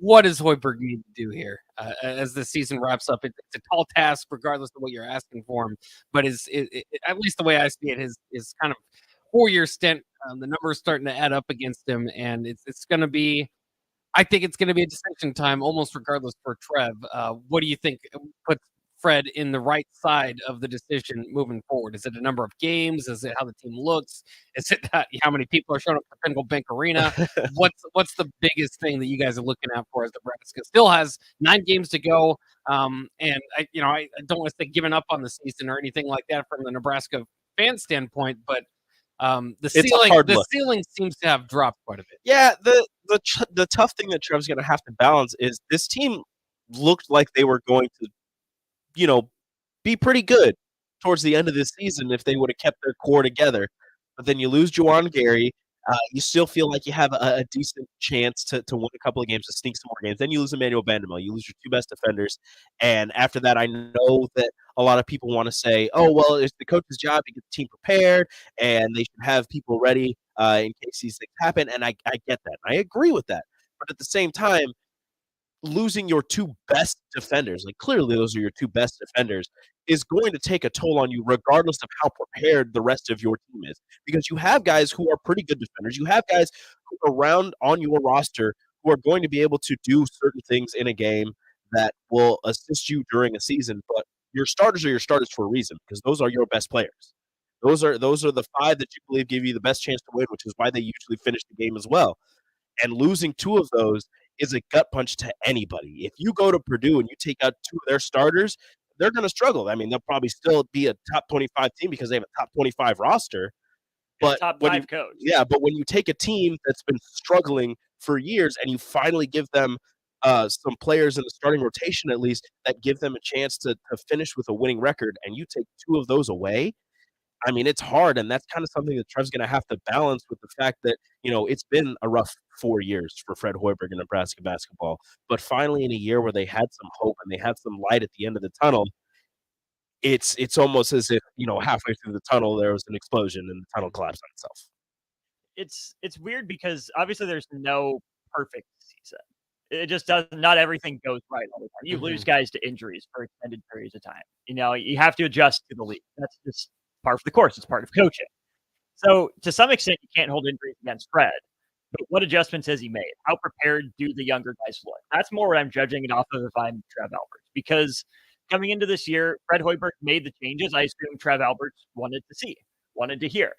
what does Hoiberg need to do here as the season wraps up? It's a tall task, regardless of what you're asking for him. But at least the way I see it, his kind of 4-year stint, the numbers starting to add up against him, and it's going to be. I think it's going to be a decision time, almost regardless for Trev. What do you think puts Fred in the right side of the decision moving forward? Is it a number of games? Is it how the team looks? Is it how many people are showing up to Pinnacle Bank Arena? What's the biggest thing that you guys are looking out for as Nebraska still has 9 games to go? And I don't want to say giving up on the season or anything like that from the Nebraska fan standpoint, but the ceiling seems to have dropped quite a bit. Yeah, the tough thing that Trev's going to have to balance is this team looked like they were going to, be pretty good towards the end of this season if they would have kept their core together. But then you lose Juwan Gary. You still feel like you have a decent chance to win a couple of games, to sneak some more games. Then you lose Emmanuel Vanderbilt. You lose your 2 best defenders. And after that, I know that a lot of people want to say, oh, well, it's the coach's job to get the team prepared, and they should have people ready in case these things happen. And I get that. I agree with that. But at the same time, losing your 2 best defenders, like clearly those are your 2 best defenders, is going to take a toll on you regardless of how prepared the rest of your team is. Because you have guys who are pretty good defenders. You have guys who are around on your roster who are going to be able to do certain things in a game that will assist you during a season. But your starters are your starters for a reason, because those are your best players. Those are the 5 that you believe give you the best chance to win, which is why they usually finish the game as well. And losing 2 of those is a gut punch to anybody. If you go to Purdue and you take out 2 of their starters, they're going to struggle. I mean, they'll probably still be a top 25 team because they have a top 25 roster. But top 5 coach. Yeah, but when you take a team that's been struggling for years and you finally give them some players in the starting rotation at least that give them a chance to finish with a winning record, and you take 2 of those away, I mean, it's hard, and that's kind of something that Trev's going to have to balance with the fact that, it's been a rough 4 years for Fred Hoiberg in Nebraska basketball. But finally, in a year where they had some hope and they had some light at the end of the tunnel, it's almost as if, halfway through the tunnel, there was an explosion and the tunnel collapsed on itself. It's weird because obviously there's no perfect season. It just doesn't. Not everything goes right all the time. You lose guys to injuries for extended periods of time. You have to adjust to the league. That's just part of the course. It's part of coaching. So to some extent, you can't hold injuries against Fred. But what adjustments has he made? How prepared do the younger guys look? That's more what I'm judging it off of if I'm Trev Alberts. Because coming into this year, Fred Hoiberg made the changes I assume Trev Alberts wanted to see, wanted to hear.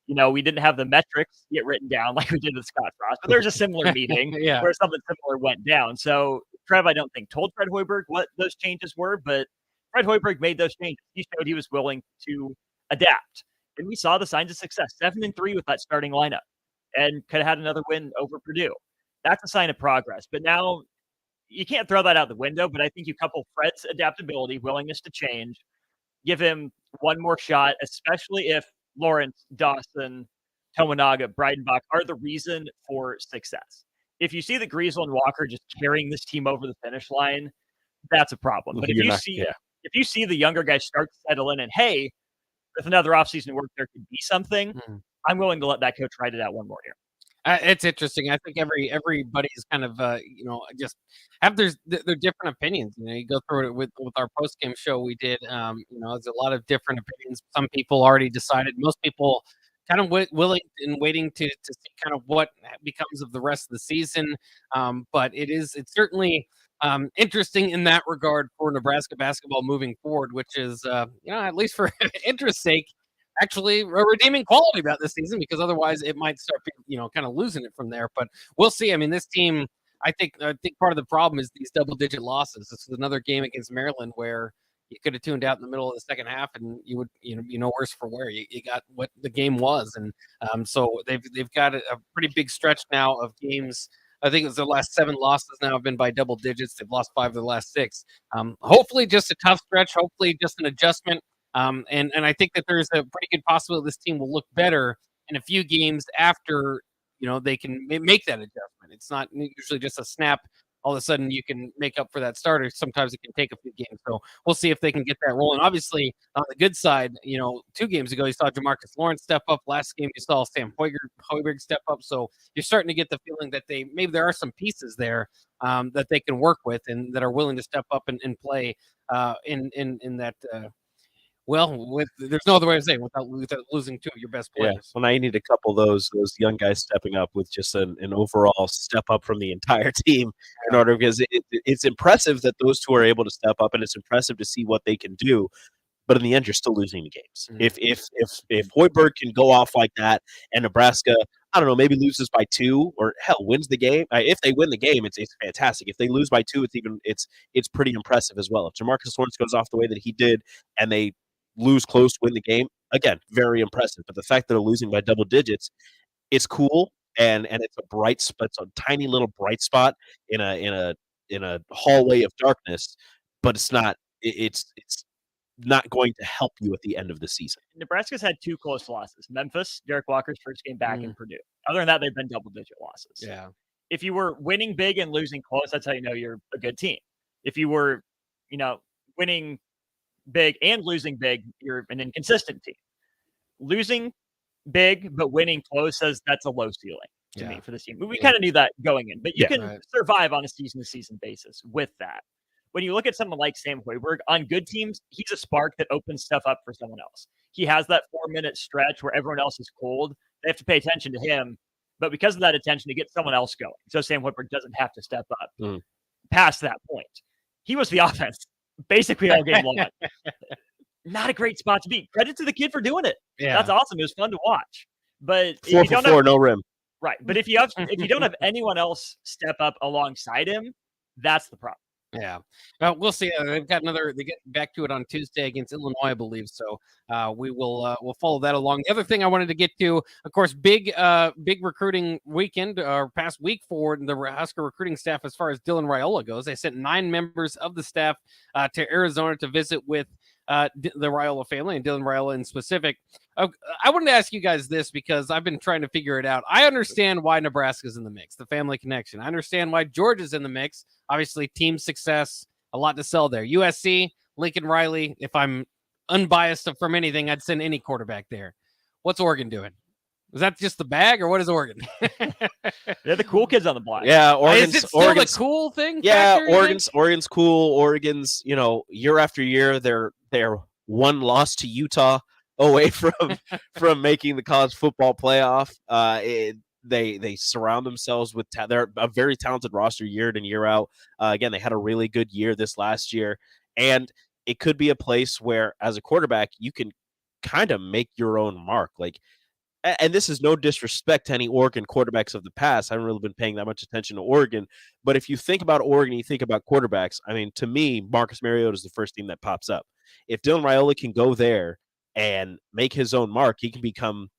We didn't have the metrics get written down like we did with Scott Frost, but there's a similar meeting where something similar went down. So Trev, I don't think, told Fred Hoiberg what those changes were, but Fred Hoiberg made those changes. He showed he was willing to adapt. And we saw the signs of success, 7-3 with that starting lineup, and could have had another win over Purdue. That's a sign of progress. But now you can't throw that out the window, but I think you couple Fred's adaptability, willingness to change, give him one more shot, especially if Lawrence, Dawson, Tominaga, Breidenbach are the reason for success. If you see the Griesel and Walker just carrying this team over the finish line, that's a problem. But if you see the younger guys start to settle in and, hey, with another offseason work, there could be something, I'm willing to let that coach write it out one more year. It's interesting. I think everybody's kind of just have their different opinions. You go through it with our post game show we did. There's a lot of different opinions. Some people already decided. Most people kind of willing and waiting to see kind of what becomes of the rest of the season. But it's certainly interesting in that regard for Nebraska basketball moving forward, which is at least for interest's sake, actually a redeeming quality about this season, because otherwise it might start, kind of losing it from there. But we'll see. I mean, this team, I think part of the problem is these double-digit losses. This is another game against Maryland where you could have tuned out in the middle of the second half, and you would, worse for wear. You got what the game was, and so they've got a pretty big stretch now of games. I think it was their last 7 losses now have been by double digits. They've lost 5 of their last 6. Hopefully, just a tough stretch. Hopefully, just an adjustment. And I think that there's a pretty good possibility this team will look better in a few games after, they can make that adjustment. It's not usually just a snap. All of a sudden you can make up for that starter. Sometimes it can take a few games. So we'll see if they can get that rolling. Obviously, on the good side, 2 games ago, you saw Jamarcus Lawrence step up. Last game, you saw Sam Hoiberg step up. So you're starting to get the feeling that maybe there are some pieces there that they can work with and that are willing to step up and play in that there's no other way to say it without losing 2 of your best players. Yeah. Well, now you need a couple of those young guys stepping up with just an overall step up from the entire team in order, because it's impressive that those 2 are able to step up, and it's impressive to see what they can do. But in the end, you're still losing the games. Mm-hmm. If Hoiberg can go off like that, and Nebraska, I don't know, maybe loses by 2, or hell, wins the game. If they win the game, it's fantastic. If they lose by 2, it's pretty impressive as well. If Jamarcus Lawrence goes off the way that he did, and they lose close to win the game, again, very impressive. But the fact that they're losing by double digits, it's cool, and it's a bright spot. It's a tiny little bright spot in a hallway of darkness, but it's not not going to help you at the end of the season. Nebraska's had 2 close losses. Memphis, Derek Walker's first game back, in Purdue. Other than that, they've been double-digit losses. Yeah. If you were winning big and losing close, that's how you know you're a good team. If you were, winning big and losing big, you're an inconsistent team. Losing big but winning close says that's a low ceiling to me for this team. We kind of knew that going in, but you can survive on a season-to-season basis with that. When you look at someone like Sam Hoiberg, on good teams, he's a spark that opens stuff up for someone else. He has that 4-minute stretch where everyone else is cold. They have to pay attention to him, but because of that attention, he gets someone else going. So Sam Hoiberg doesn't have to step up past that point. He was the offense basically all game long. Not a great spot to be. Credit to the kid for doing it. Yeah, that's awesome. It was fun to watch. But 4 for 4, no rim. Right, but if you don't have anyone else step up alongside him, that's the problem. Yeah, we'll see. They get back to it on Tuesday against Illinois, I believe. So we'll follow that along. The other thing I wanted to get to, of course, big recruiting weekend or past week for the Husker recruiting staff as far as Dylan Raiola goes. They sent 9 members of the staff to Arizona to visit with the Raiola family and Dylan Raiola in specific. I wanted to ask you guys this because I've been trying to figure it out. I understand why Nebraska's in the mix, the family connection. I understand why Georgia's in the mix. Obviously, team success, a lot to sell there. USC, Lincoln Riley. If I'm unbiased from anything, I'd send any quarterback there. What's Oregon doing? Is that just the bag, or what is Oregon? They're the cool kids on the block. Is Yeah, it still the cool thing? Yeah, factor, Oregon's cool. Oregon's, year after year, they're 1 loss to Utah away from making the college football playoff. They surround themselves with they're a very talented roster year in and year out. Again, they had a really good year this last year, and it could be a place where, as a quarterback, you can kind of make your own mark. And this is no disrespect to any Oregon quarterbacks of the past. I haven't really been paying that much attention to Oregon. But if you think about Oregon, you think about quarterbacks, I mean, to me, Marcus Mariota is the first team that pops up. If Dylan Raiola can go there and make his own mark, he can become,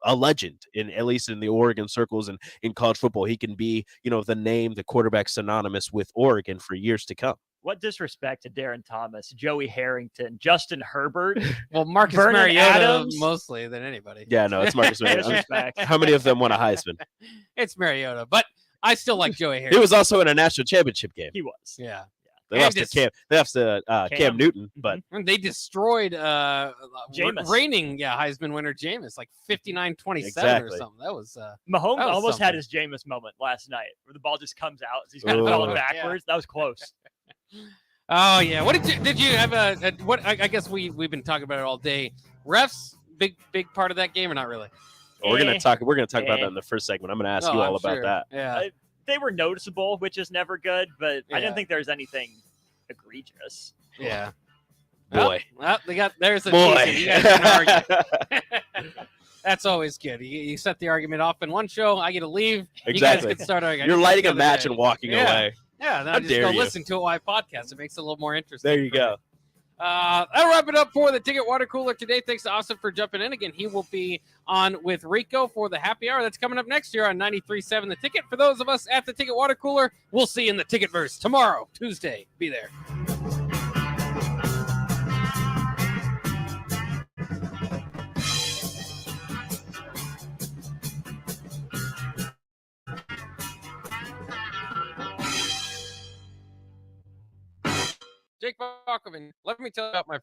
a legend, at least in the Oregon circles and in college football. He can be, the quarterback synonymous with Oregon for years to come. What disrespect to Darren Thomas, Joey Harrington, Justin Herbert. Well, Marcus Vernon Mariota Adams. Mostly than anybody. Yeah, no, it's Marcus Mariota. How many of them won a Heisman? It's Mariota, but I still like Joey Harrington. He was also in a national championship game. He was. Yeah. They lost to Cam Newton, but And they destroyed Jameis. reigning Heisman winner Jameis, like 59-27 or Exactly. something. That was Mahomes that was almost something. had his Jameis moment last night, where the ball just comes out. He's kind of falling backwards. That was close. Oh yeah. What did you have a what? I guess we've been talking about it all day. Refs, big part of that game or not really? we're gonna talk about that in the first segment. I'm gonna ask you all about sure. that. Yeah. They were noticeable, which is never good, but I Yeah. didn't think there was anything egregious. Yeah. Boy. There's a Boy. teaser. You guys can argue. That's always good. You set the argument off in one show. I get to leave. Exactly. You guys get to start arguing. You're lighting a Another match day. and walking away. Yeah. Then How I just dare go you. listen to a live podcast. It makes it a little more interesting. There you go. That'll wrap it up for the Ticket Water Cooler today. Thanks to Austin for jumping in. Again, he will be on with Rico for the happy hour. That's coming up next year on 93.7 The Ticket. For those of us at the Ticket Water Cooler, we'll see you in the Ticketverse tomorrow, Tuesday. Be there. Jake Bakoven, let me tell you about my